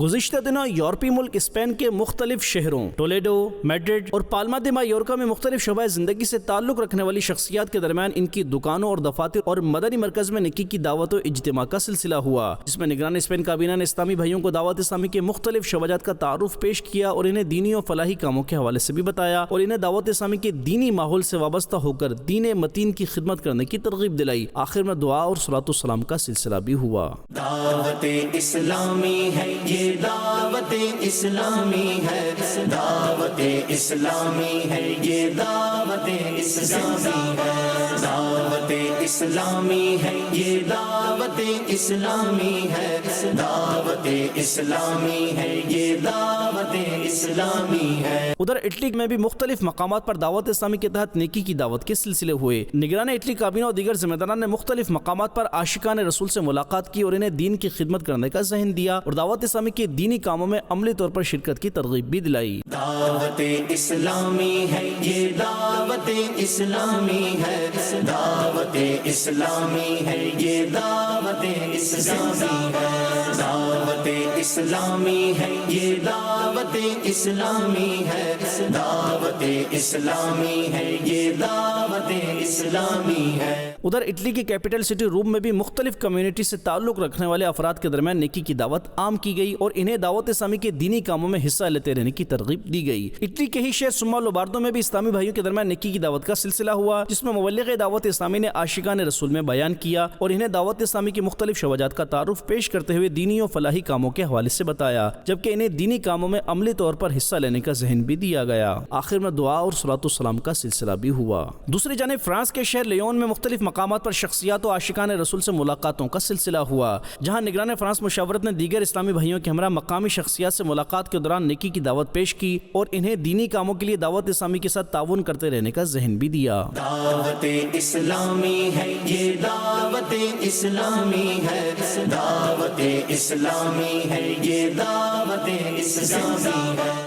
گزشتہ دنوں یورپی ملک اسپین کے مختلف شہروں ٹولیڈو، میڈرڈ اور پالما دے مایورکا میں مختلف شعبۂ زندگی سے تعلق رکھنے والی شخصیات کے درمیان ان کی دکانوں اور دفاتر اور مدنی مرکز میں نکی کی دعوت و اجتماع کا سلسلہ ہوا، جس میں نگران اسپین کابینہ نے اسلامی بھائیوں کو دعوت اسلامی کے مختلف شعبات کا تعارف پیش کیا اور انہیں دینی و فلاحی کاموں کے حوالے سے بھی بتایا اور انہیں دعوت اسلامی کے دینی ماحول سے وابستہ ہو کر دین متین کی خدمت کرنے کی ترغیب دلائی۔ آخر میں دعا اور صلاۃ والسلام کا سلسلہ بھی ہوا۔ دعوت اسلامی ہے یہ، دعوت اسلامی ہے، دعوت اسلامی ہے یہ، دعوت اسلامی ہے، دعوت اسلامی ہے یہ، دعوت اسلامی ہے، دعوت اسلامی ہے یہ، دعوت اسلامی ہے۔ ادھر اٹلی میں بھی مختلف مقامات پر دعوت اسلامی کے تحت نیکی کی دعوت کے سلسلے ہوئے۔ نگران اٹلی کابینہ اور دیگر ذمہ داران نے مختلف مقامات پر عاشقان رسول سے ملاقات کی اور انہیں دین کی خدمت کرنے کا ذہن دیا اور دعوت اسلامی کے دینی کاموں میں عملی طور پر شرکت کی ترغیب بھی دلائی۔ دعوت اسلامی ہے یہ، دعوت اسلامی ہے، دعوت اسلامی ہے یہ، دعوت اسلامی ہے، دعوت اسلامی ہے یہ، دعوت اسلامی ہے، دعوت اسلامی ہے یہ، دعوت اسلامی ہے۔ ادھر اٹلی کی کیپٹل سٹی روم میں بھی مختلف کمیونٹی سے تعلق رکھنے والے افراد کے درمیان نیکی کی دعوت عام کی گئی اور انہیں دعوت اسلامی کے دینی کاموں میں حصہ لیتے رہنے کی ترغیب دی گئی۔ اٹلی کے ہی شہر سما لوباردو میں بھی اسلامی بھائیوں کے درمیان نیکی کی دعوت کا سلسلہ ہوا، جس میں مبلغ دعوت اسلامی نے عاشقان رسول میں بیان کیا اور انہیں دعوت اسلامی کی مختلف شعبات کا تعارف پیش کرتے ہوئے دینی و فلاحی کاموں کے حوالے سے بتایا، جبکہ انہیں دینی کاموں میں عملی طور پر حصہ لینے کا ذہن بھی دیا گیا۔ آخر میں دعا اور صلاۃ والسلام کا سلسلہ بھی ہوا۔ دوسری جانب فرانس کے شہر لیون میں مختلف مقامات پر شخصیات و عاشقان رسول سے ملاقاتوں کا سلسلہ ہوا، جہاں نگران فرانس مشاورت نے دیگر اسلامی بھائیوں کے ہمراہ مقامی شخصیات سے ملاقات کے دوران نیکی کی دعوت پیش کی اور انہیں دینی کاموں کے لیے دعوت اسلامی کے ساتھ تعاون کرتے رہنے کا ذہن بھی دیا۔ دعوت اسلامی ہے یہ، دعوت اسلامی ہے، دعوت اسلامی ہے یہ، دعوت اسلامی ہے۔